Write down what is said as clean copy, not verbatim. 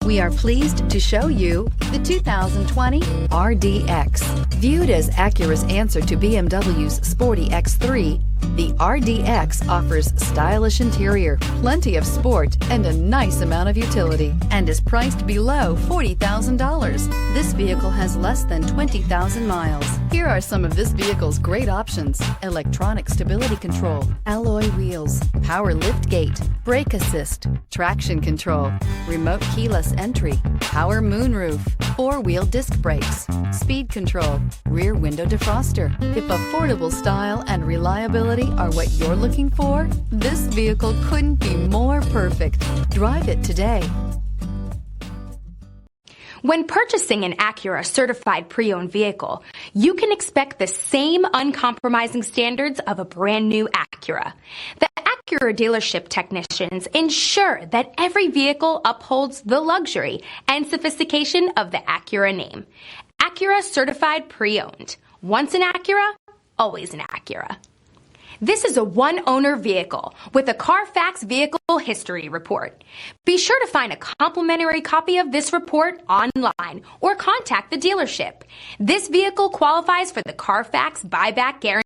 We are pleased to show you the 2020 RDX. Viewed as Acura's answer to BMW's sporty X3, the RDX offers stylish interior, plenty of sport, and a nice amount of utility, and is priced below $40,000. This vehicle has less than 20,000 miles. Here are some of this vehicle's great options: electronic stability control, alloy wheels, power lift gate, brake assist, traction control, remote keyless entry, power moonroof, four-wheel disc brakes, speed control, rear window defroster. If affordable style and reliability are what you're looking for, this vehicle couldn't be more perfect. Drive it today. When purchasing an Acura certified pre-owned vehicle, you can expect the same uncompromising standards of a brand new Acura. The Acura dealership technicians ensure that every vehicle upholds the luxury and sophistication of the Acura name. Acura certified pre-owned. Once an Acura, always an Acura. This is a one-owner vehicle with a Carfax Vehicle History Report. Be sure to find a complimentary copy of this report online or contact the dealership. This vehicle qualifies for the Carfax Buyback Guarantee.